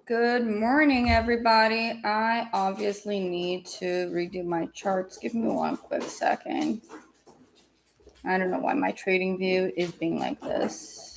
Good morning, everybody. I obviously need to redo my charts. Give me one quick second. I don't know why my trading view is being like this.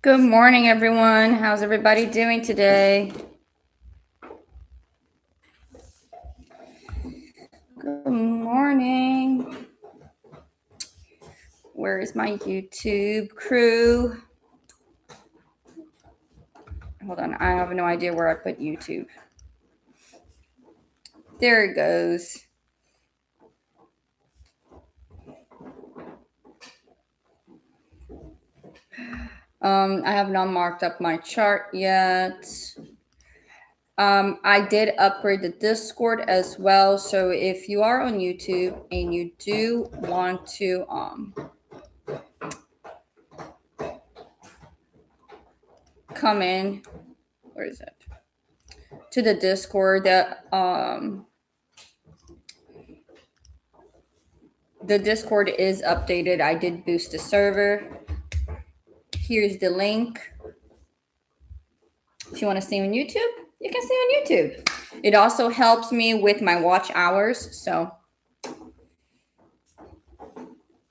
Good morning, everyone. How's everybody doing today? Good morning. Where is my YouTube crew? Hold on. I have no idea where I put YouTube. There it goes. I have not marked up my chart yet. I did upgrade the Discord as well. So if you are on YouTube and you do want to come in, where is it? To the Discord, the Discord is updated. I did boost the server. Here's the link. If you want to see on YouTube, you can see on YouTube. It also helps me with my watch hours. So,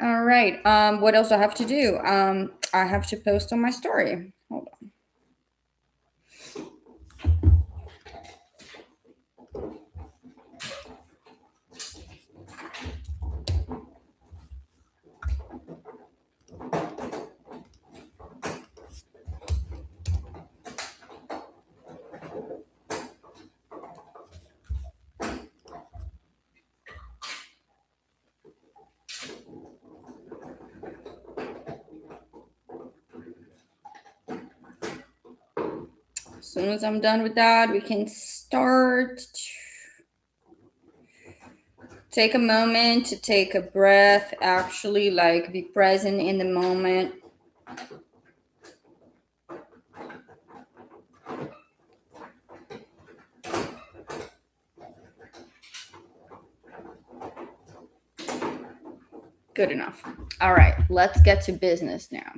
all right. What else do I have to do? I have to post on my story. Hold on. As soon as I'm done with that, we can start. Take a moment to take a breath, actually, like be present in the moment. Good enough. All right, let's get to business now.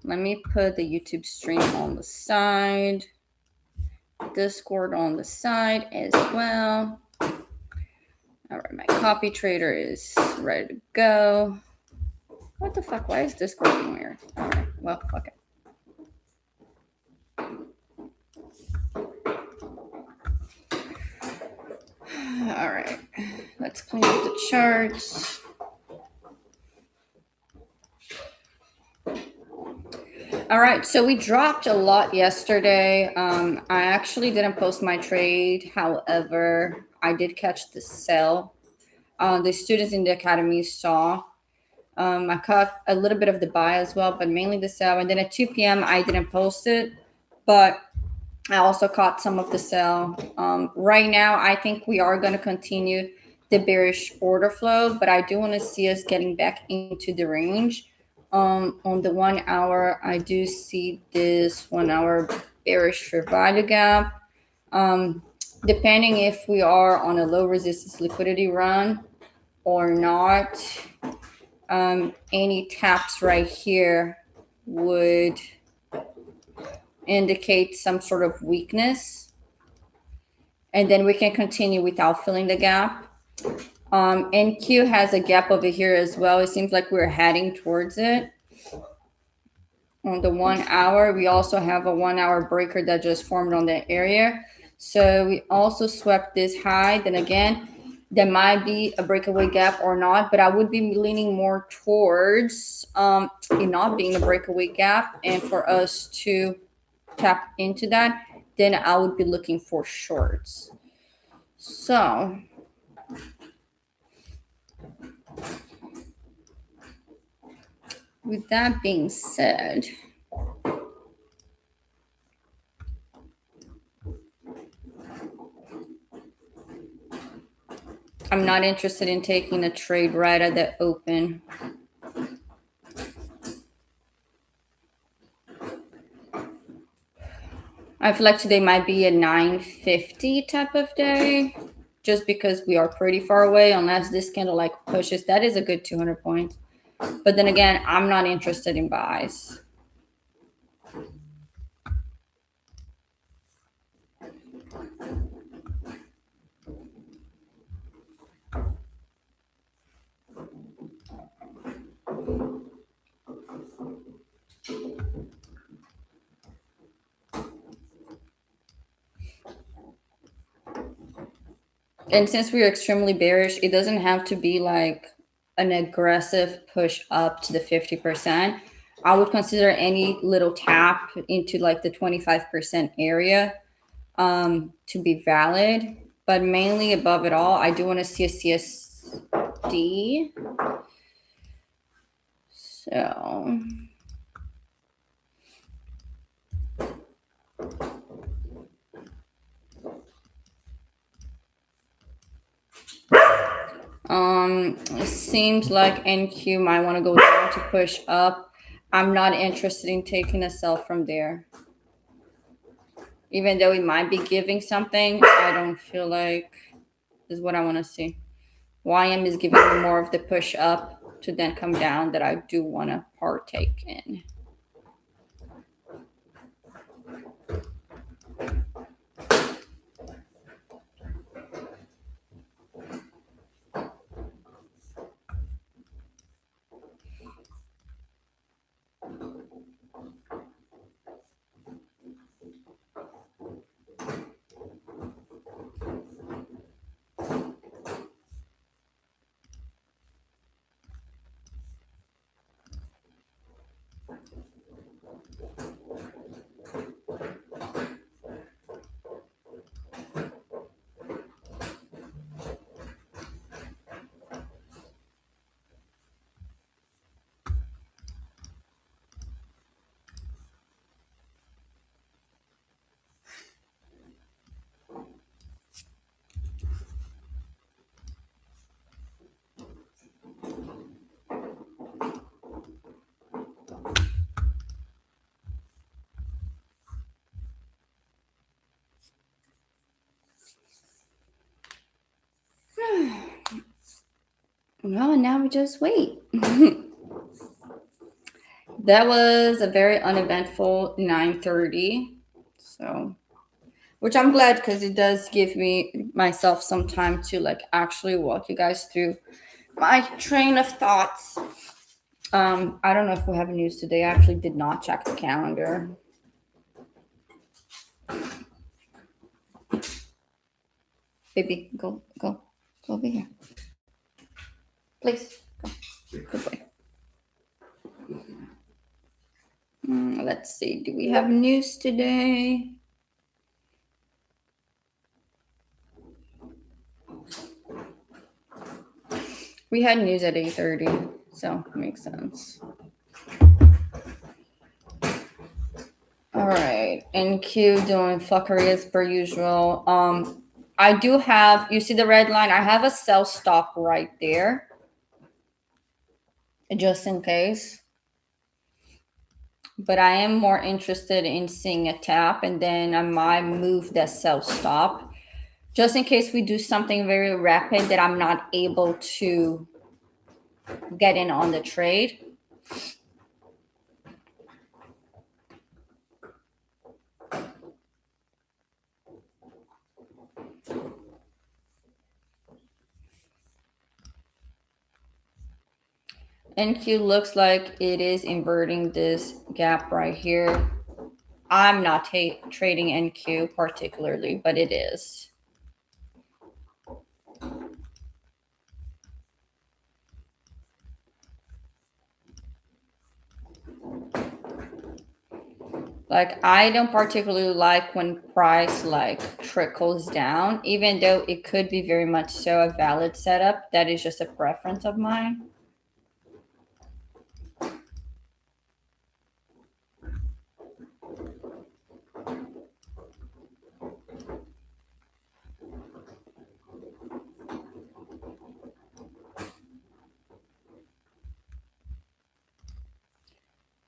Let me put the YouTube stream on the side, Discord on the side as well. All right, my copy trader is ready to go. What the fuck? Why is Discord being weird? All right, well, fuck it. All right, let's clean up the charts. All right, so we dropped a lot yesterday. I actually didn't post my trade. However, I did catch the sell. The students in the academy saw. I caught a little bit of the buy as well, but mainly the sell. And then at 2 p.m., I didn't post it, but I also caught some of the sell. Right now, I think we are going to continue the bearish order flow, but I do want to see us getting back into the range. On the 1 hour, I do see this 1 hour bearish fair value gap. Depending if we are on a low resistance liquidity run or not, any taps right here would indicate some sort of weakness. And then we can continue without filling the gap. NQ has a gap over here as well. It seems like we're heading towards it. On the 1 hour, we also have a 1 hour breaker that just formed on that area. So we also swept this high. Then again, there might be a breakaway gap or not, but I would be leaning more towards it not being a breakaway gap. And for us to tap into that, then I would be looking for shorts. So with that being said, I'm not interested in taking a trade right at the open. I feel like today might be a 950 type of day, just because we are pretty far away, unless this candle like pushes. That is a good 200 points. But then again, I'm not interested in buys. And since we're extremely bearish, it doesn't have to be like an aggressive push up to the 50%. I would consider any little tap into like the 25% area to be valid. But mainly above it all, I do want to see a CSD. So it seems like NQ might want to go down to push up. I'm not interested in taking a sell from there. Even though it might be giving something, I don't feel like this is what I want to see. YM is giving me more of the push up to then come down that I do want to partake in. Well, and now we just wait. That was a very uneventful 9:30. So, which I'm glad, because it does give me myself some time to like actually walk you guys through my train of thoughts. I don't know if we have news today. I actually did not check the calendar. Baby, go over here. Please, go. Good boy. Let's see. Do we have news today? We had news at 8:30, so makes sense. All right, NQ doing fuckery as per usual. I do have, you see the red line? I have a sell stop right there, just in case. But I am more interested in seeing a tap, and then I might move that sell stop, just in case we do something very rapid that I'm not able to get in on the trade. NQ looks like it is inverting this gap right here. I'm not trading NQ particularly, but it is. Like, I don't particularly like when price like trickles down, even though it could be very much so a valid setup. That is just a preference of mine.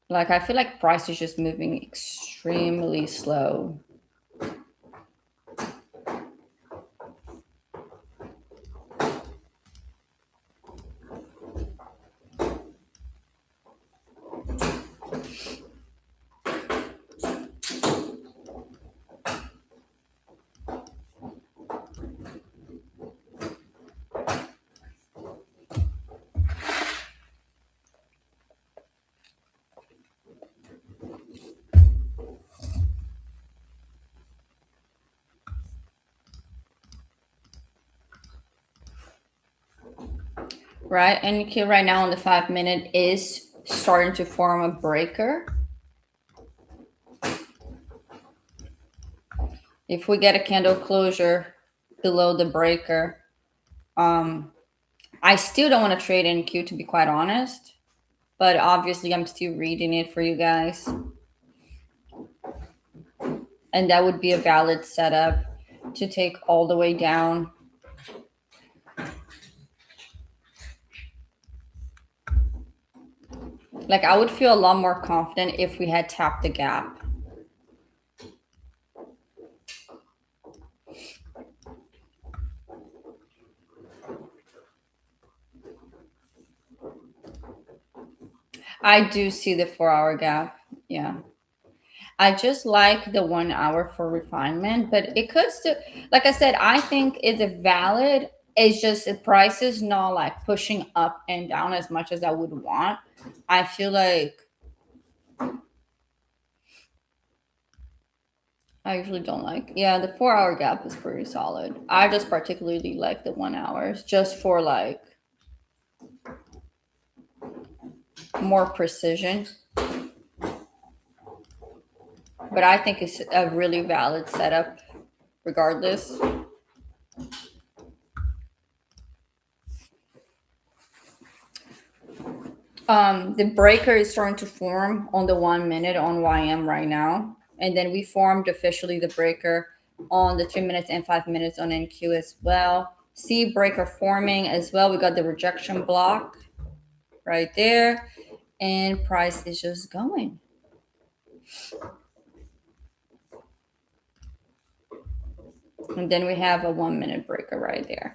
Like, I feel like price is just moving extremely slow. Right, and NQ right now on the 5-minute is starting to form a breaker. If we get a candle closure below the breaker, I still don't want to trade NQ, to be quite honest, but obviously I'm still reading it for you guys. And that would be a valid setup to take all the way down. Like, I would feel a lot more confident if we had tapped the gap. I do see the 4-hour gap. Yeah. I just like the 1 hour for refinement, but it could still, like I said, I think it's a valid. It's just the price is not like pushing up and down as much as I would want. I feel like I usually don't like. Yeah, the 4-hour gap is pretty solid. I just particularly like the 1 hours just for like more precision. But I think it's a really valid setup regardless. The breaker is starting to form on the 1 minute on YM right now. And then we formed officially the breaker on the 3 minutes and 5 minutes on NQ as well. See breaker forming as well. We got the rejection block right there. And price is just going. And then we have a 1 minute breaker right there.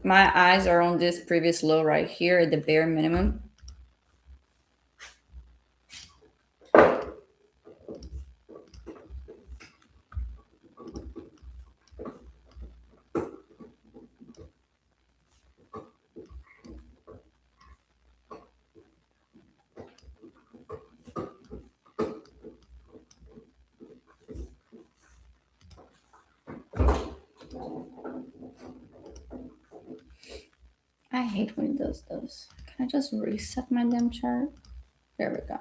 My eyes are on this previous low right here at the bare minimum. I hate when it does those. Can I just reset my damn chart? There we go.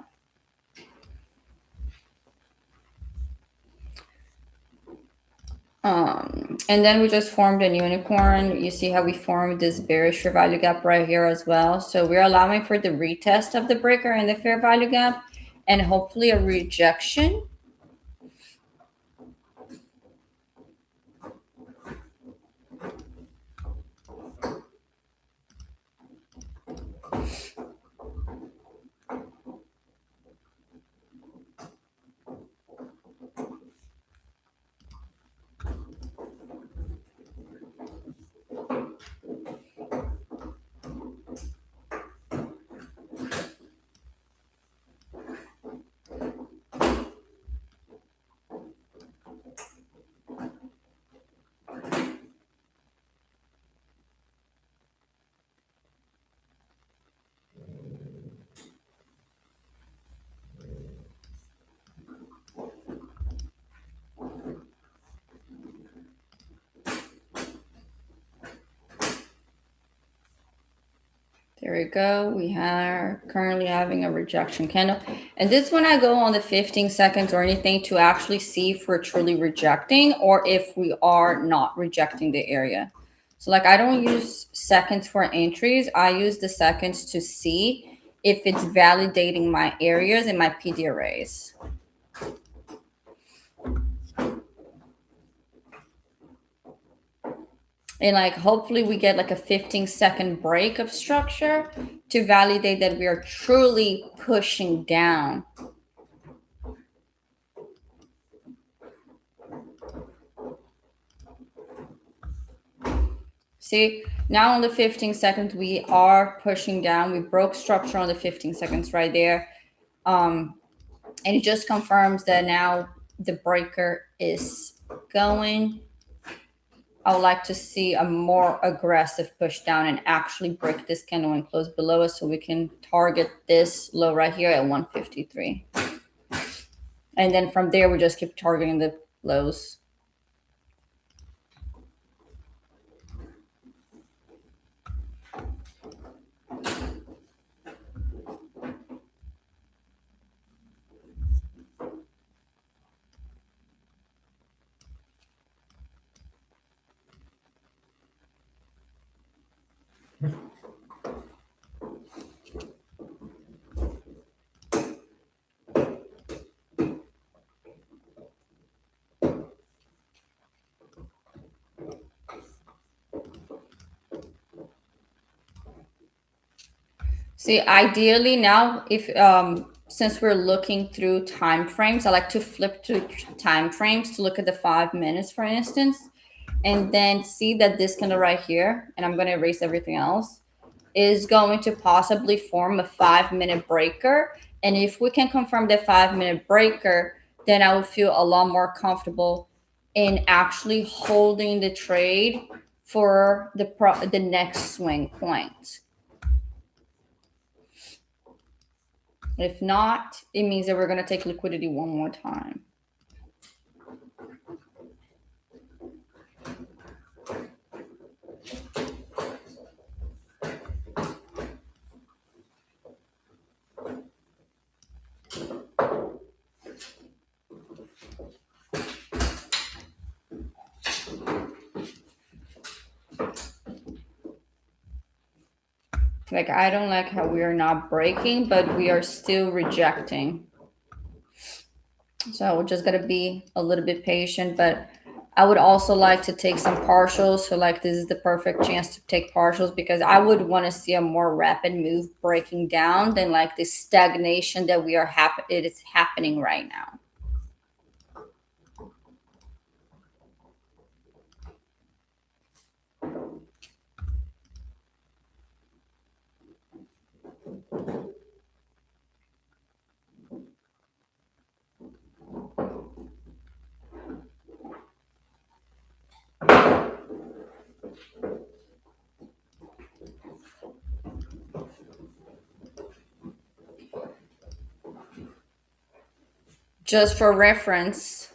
And then we just formed a unicorn. You see how we formed this bearish fair value gap right here as well. So we're allowing for the retest of the breaker and the fair value gap and hopefully a rejection. There we go. We are currently having a rejection candle. And this one I go on the 15 seconds or anything to actually see if we're truly rejecting or if we are not rejecting the area. So like I don't use seconds for entries. I use the seconds to see if it's validating my areas and my PD arrays. And like hopefully we get like a 15-second break of structure to validate that we are truly pushing down. See, now on the 15 seconds, we are pushing down. We broke structure on the 15 seconds right there. And it just confirms that now the breaker is going. I would like to see a more aggressive push down and actually break this candle and close below us so we can target this low right here at 153. And then from there, we just keep targeting the lows. See, ideally now, if since we're looking through time frames, I like to flip to time frames to look at the 5 minutes, for instance, and then see that this candle right here, and I'm going to erase everything else, is going to possibly form a 5-minute breaker. And if we can confirm the 5-minute breaker, then I would feel a lot more comfortable in actually holding the trade for the next swing point. If not, it means that we're going to take liquidity one more time. Like, I don't like how we are not breaking, but we are still rejecting. So we're just going to be a little bit patient, but I would also like to take some partials. So like this is the perfect chance to take partials because I would want to see a more rapid move breaking down than like this stagnation that it is happening right now. Just for reference,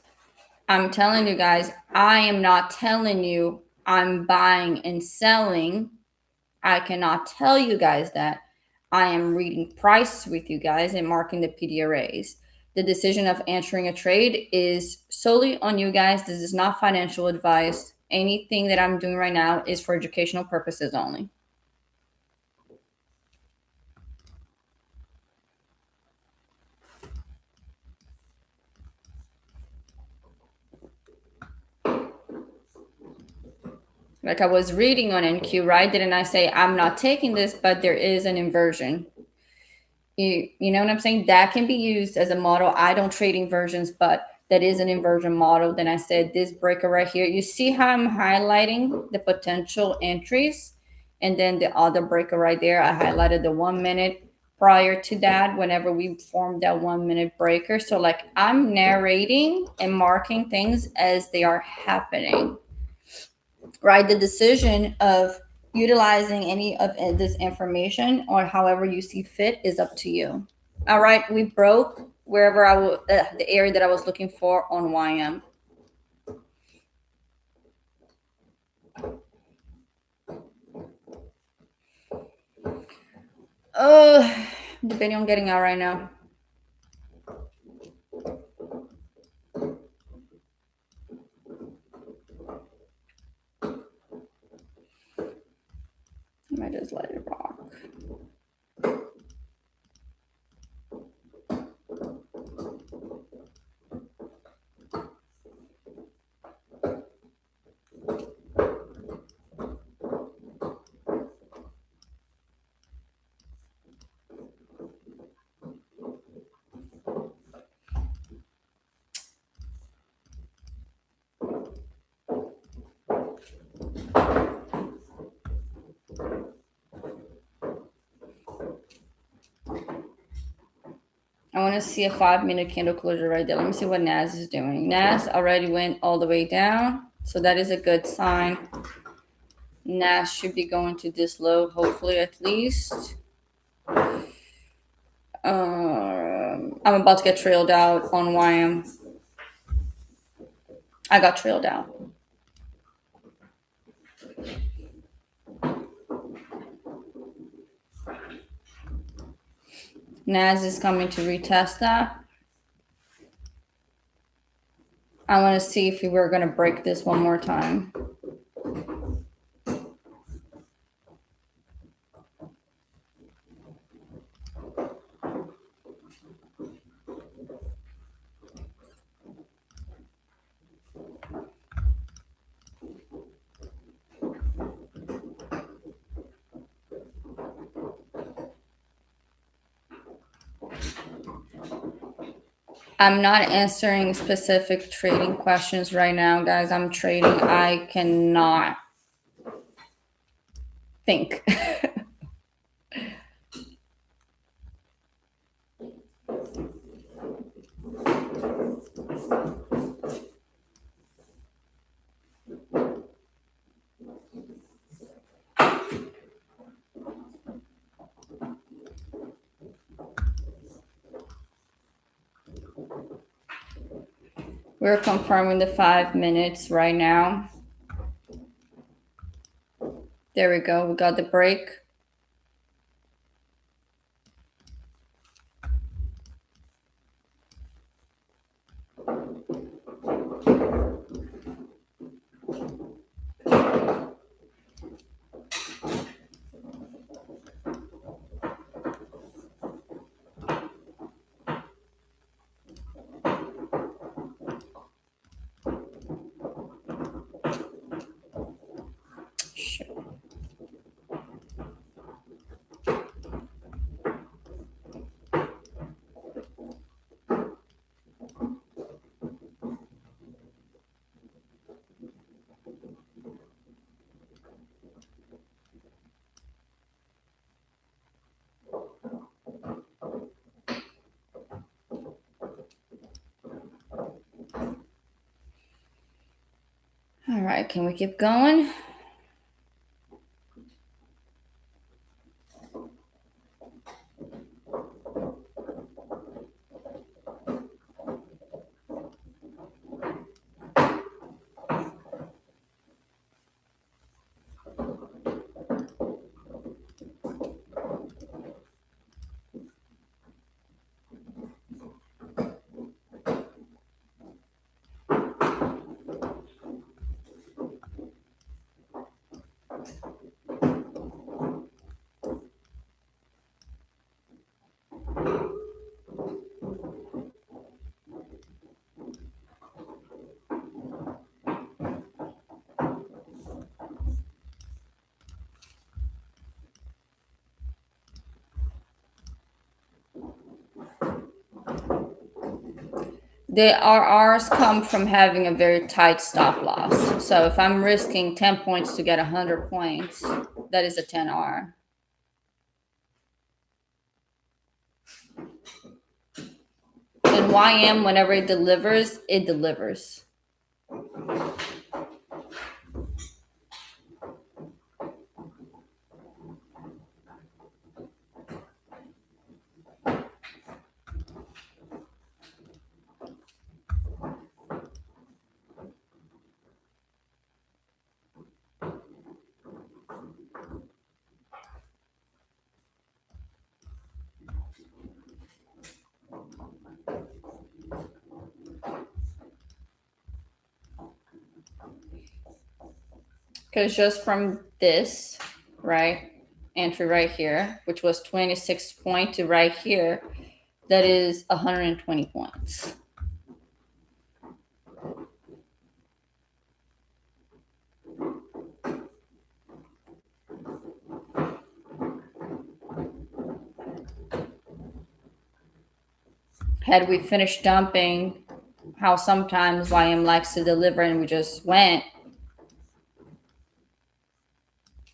I'm telling you guys, I am not telling you I'm buying and selling. I cannot tell you guys that. I am reading price with you guys and marking the PD arrays. The decision of entering a trade is solely on you guys. This is not financial advice. Anything that I'm doing right now is for educational purposes only. Like I was reading on NQ, right? Didn't I say I'm not taking this, but there is an inversion? You know what I'm saying? That can be used as a model. I don't trade inversions, but that is an inversion model. Then I said this breaker right here. You see how I'm highlighting the potential entries, and then the other breaker right there, I highlighted the 1 minute prior to that whenever we formed that 1 minute breaker. So like I'm narrating and marking things as they are happening, right? The decision of utilizing any of this information or however you see fit is up to you. All right, we broke wherever the area that I was looking for on YM. I'm debating on getting out right now. I might just let it rock. I want to see a 5-minute candle closure right there. Let me see what NAS is doing. NAS already went all the way down, so that is a good sign. NAS should be going to this low, hopefully, at least. I'm about to get trailed out on YM. I got trailed out. NAS is coming to retest that. I want to see if we're going to break this one more time. I'm not answering specific trading questions right now, guys. I'm trading. I cannot think. We're confirming the 5 minutes right now. There we go. We got the break. All right, can we keep going? The RRs come from having a very tight stop loss. So if I'm risking 10 points to get 100 points, that is a 10R. And YM, whenever it delivers, it delivers. Because just from this, right, entry right here, which was 26 point to right here, that is 120 points. Had we finished dumping, how sometimes YM likes to deliver and we just went,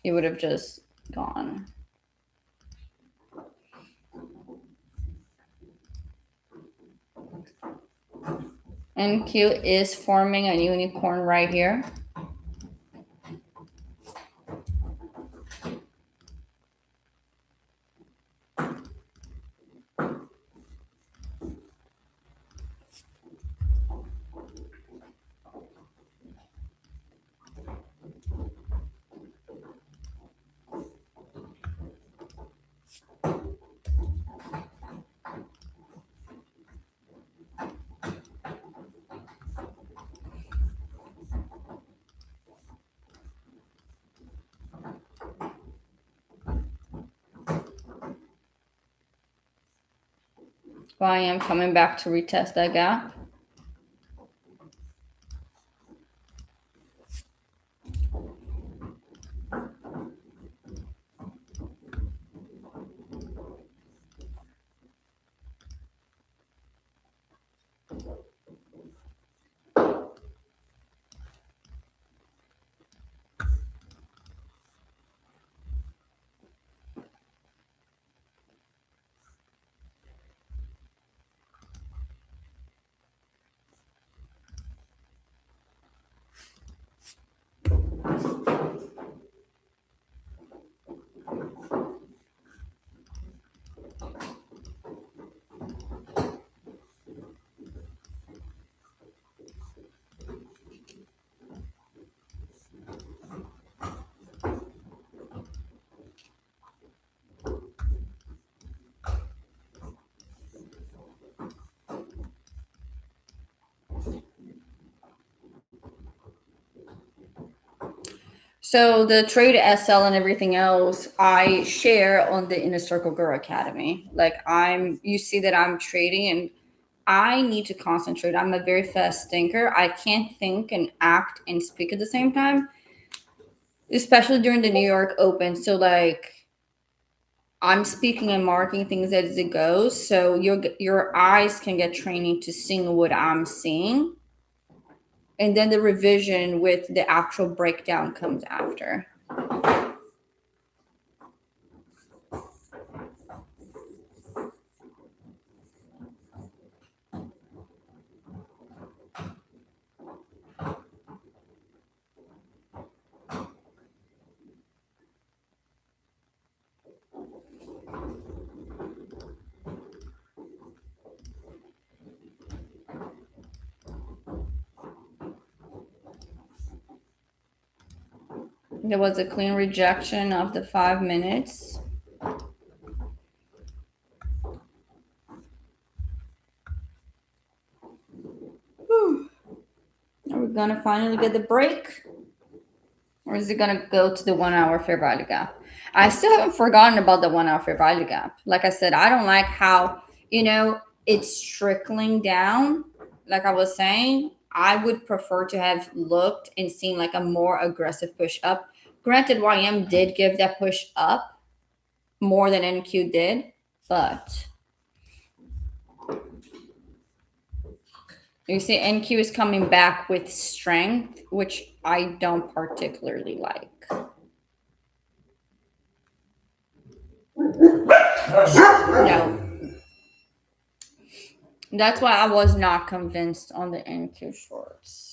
it would have just gone. NQ is forming a unicorn right here. YM coming back to retest that gap. So the trade SL and everything else I share on the Inner Circle Girl Academy. Like you see that I'm trading and I need to concentrate. I'm a very fast thinker. I can't think and act and speak at the same time, especially during the New York Open. So like I'm speaking and marking things as it goes. So your eyes can get training to seeing what I'm seeing. And then the revision with the actual breakdown comes after. There was a clean rejection of the 5 minutes. Whew. Are we going to finally get the break? Or is it going to go to the 1 hour fair value gap? I still haven't forgotten about the 1 hour fair value gap. Like I said, I don't like how, it's trickling down. Like I was saying, I would prefer to have looked and seen like a more aggressive push up. Granted, YM did give that push up more than NQ did, but you see NQ is coming back with strength, which I don't particularly like. No. That's why I was not convinced on the NQ shorts.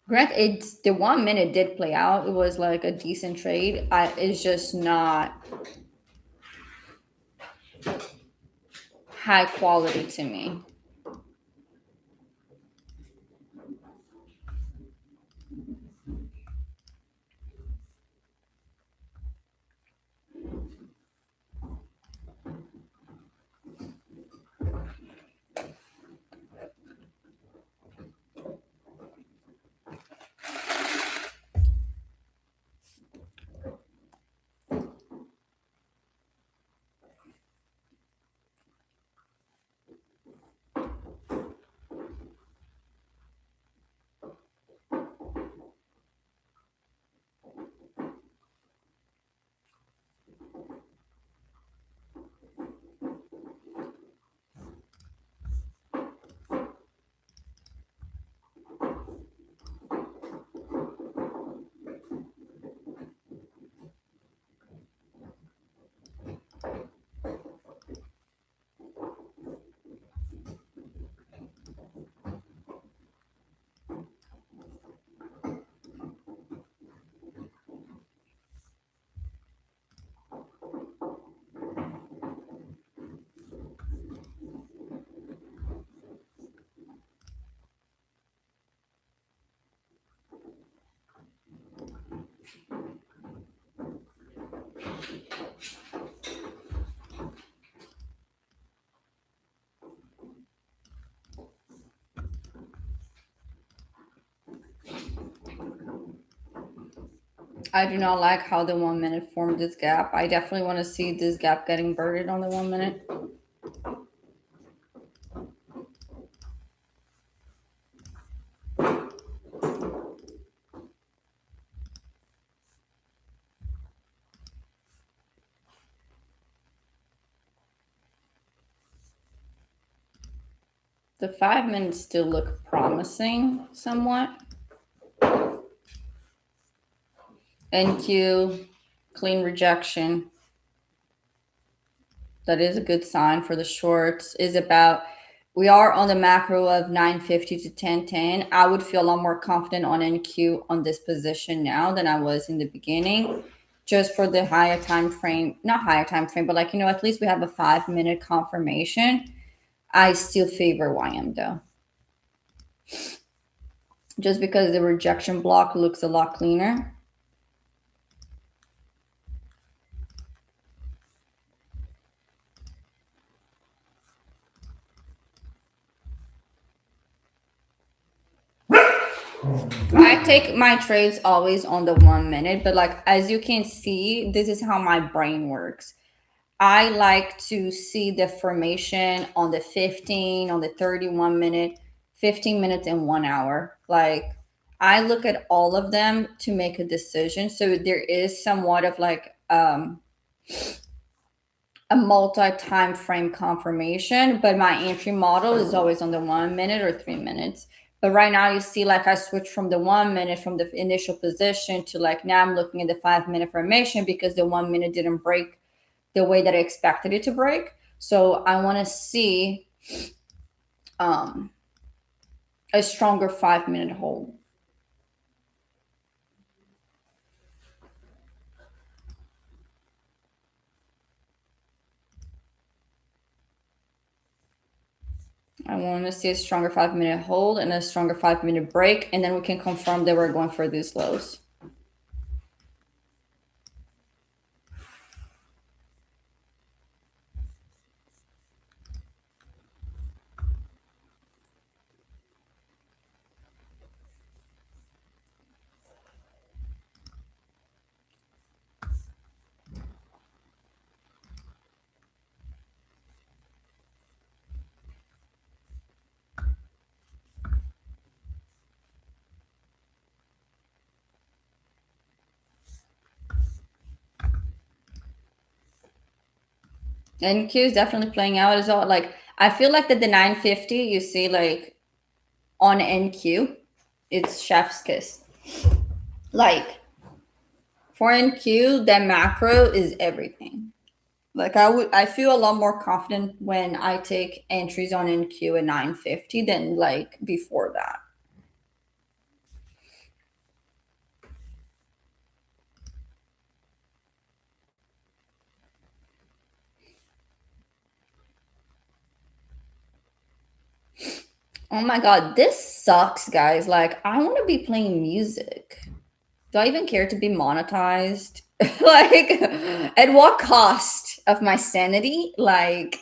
Granted, the 1 minute did play out. It was like a decent trade. It's just not high quality to me. I do not like how the 1 minute formed this gap. I definitely want to see this gap getting inverted on the 1 minute. The 5 minutes still look promising somewhat. NQ, clean rejection. That is a good sign for the shorts. Is about, we are on the macro of 950 to 1010. I would feel a lot more confident on NQ on this position now than I was in the beginning, just for the higher time frame, not higher time frame, but like, at least we have a 5 minute confirmation. I still favor YM though, just because the rejection block looks a lot cleaner. I take my trades always on the 1 minute, but like as you can see, this is how my brain works. I like to see the formation on the 15, on the 31 minute, 15 minutes, and 1 hour. Like I look at all of them to make a decision. So there is somewhat of like a multi-time frame confirmation, but my entry model is always on the 1 minute or 3 minutes. But right now you see like I switched from the 1 minute from the initial position to like now I'm looking at the 5 minute formation because the 1 minute didn't break the way that I expected it to break. So I want to see a stronger 5 minute hold. I want to see a stronger 5 minute hold and a stronger 5 minute break, and then we can confirm that we're going for these lows. NQ is definitely playing out as well. Like I feel like that the 950 you see like on NQ, it's chef's kiss. Like for NQ, that macro is everything. Like I feel a lot more confident when I take entries on NQ at 950 than like before that. Oh my god, this sucks, guys. Like I want to be playing music. Do I even care to be monetized? Like at what cost of my sanity? Like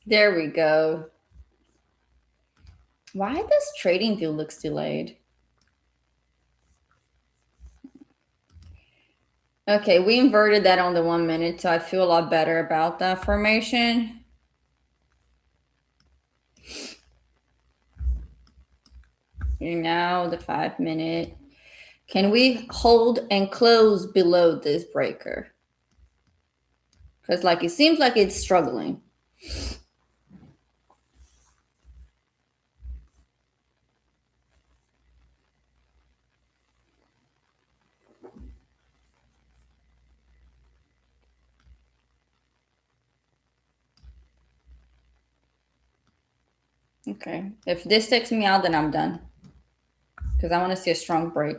there we go. Why does trading view looks delayed? Okay, we inverted that on the 1 minute, so I feel a lot better about that formation. And now the 5 minute. Can we hold and close below this breaker? Because like it seems like it's struggling. Okay, if this takes me out, then I'm done. Because I want to see a strong break.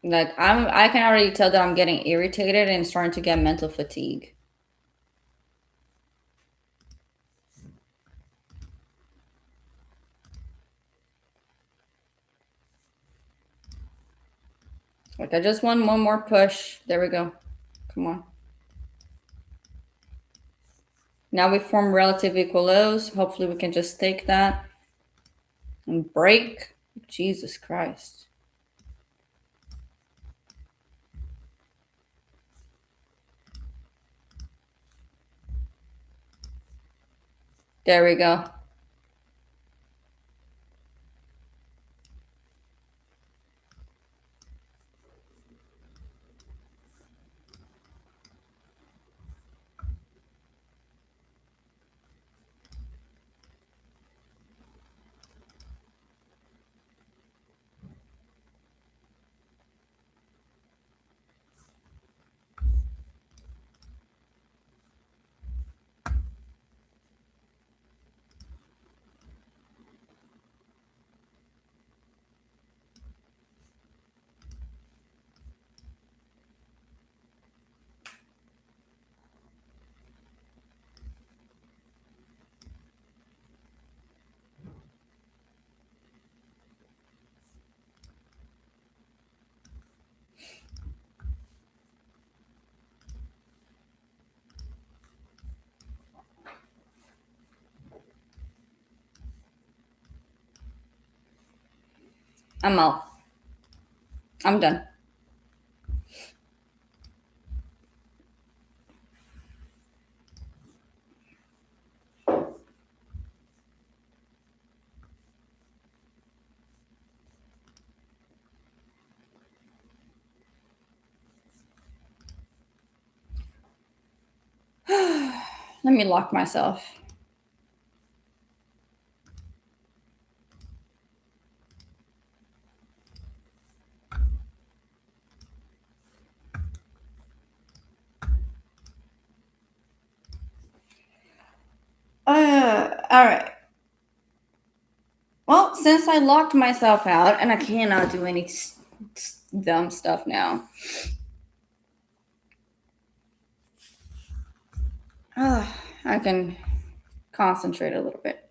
Like I can already tell that I'm getting irritated and starting to get mental fatigue. Like I just want one more push. There we go. Come on. Now we form relative equal lows. Hopefully we can just take that and break. Jesus Christ. There we go. I'm out. I'm done. Let me lock myself. All right. Well, since I locked myself out and I cannot do any dumb stuff now, I can concentrate a little bit.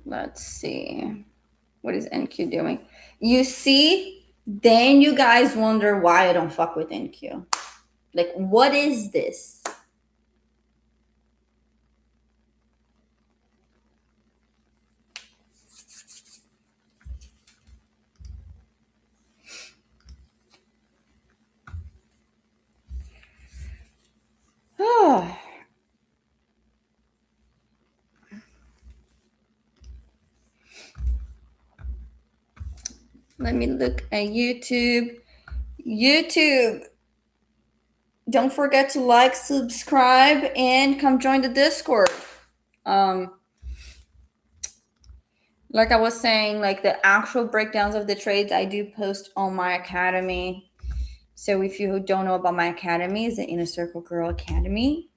Let's see. What is NQ doing? You see, then you guys wonder why I don't fuck with NQ. Like, what is this? Oh. Let me look at YouTube. YouTube. Don't forget to like, subscribe, and come join the Discord. Like I was saying, like the actual breakdowns of the trades I do post on my academy. So if you don't know about my academy, it's the Inner Circle Girl Academy.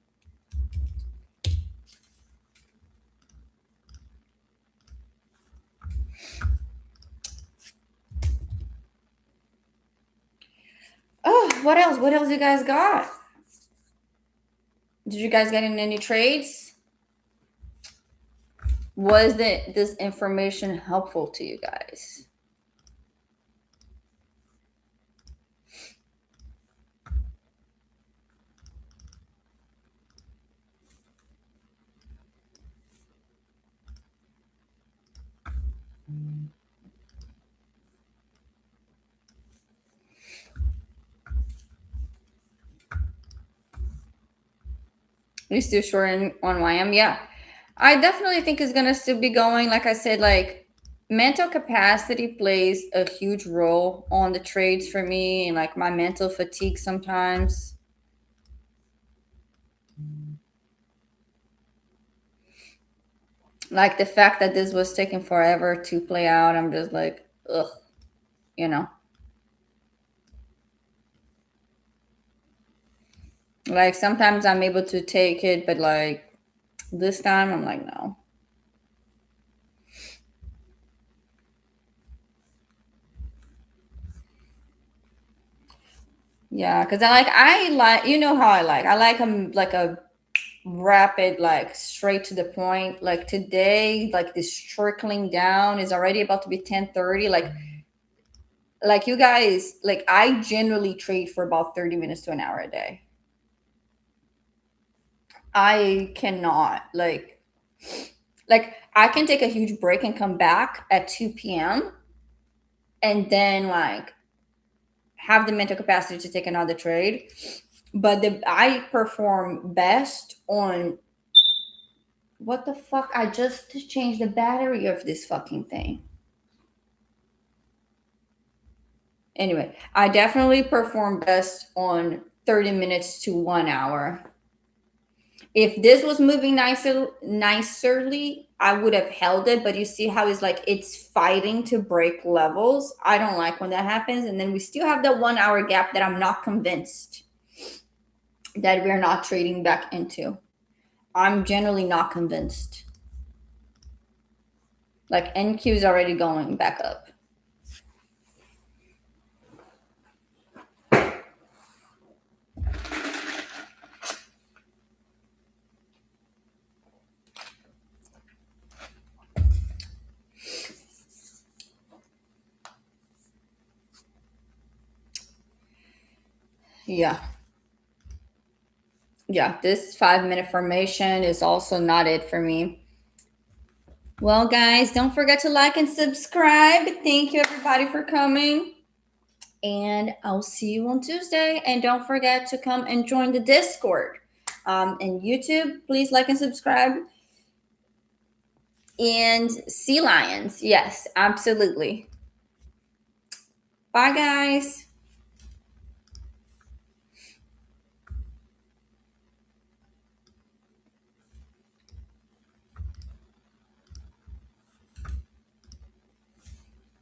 Oh, what else? What else you guys got? Did you guys get in any trades? Was this information helpful to you guys? You still short on YM? Yeah. I definitely think it's gonna still be going. Like I said, like mental capacity plays a huge role on the trades for me and like my mental fatigue sometimes. Like the fact that this was taking forever to play out, I'm just like, ugh, you know. Like sometimes I'm able to take it, but like this time I'm like, no. Yeah, because I like you know how I like like a rapid, like straight to the point. Like today, like this trickling down is already about to be 10:30. Like you guys, like I generally trade for about 30 minutes to an hour a day. I cannot like I can take a huge break and come back at 2 p.m. and then like have the mental capacity to take another trade. But I perform best on what the fuck? I just changed the battery of this fucking thing. Anyway, I definitely perform best on 30 minutes to 1 hour. If this was moving nicerly, I would have held it. But you see how it's like it's fighting to break levels. I don't like when that happens. And then we still have the 1 hour gap that I'm not convinced that we're not trading back into. I'm generally not convinced. Like NQ is already going back up. Yeah. Yeah, this 5 minute formation is also not it for me. Well, guys, don't forget to like and subscribe. Thank you, everybody, for coming. And I'll see you on Tuesday. And don't forget to come and join the Discord. And YouTube, please like and subscribe. And Sea Lions. Yes, absolutely. Bye, guys.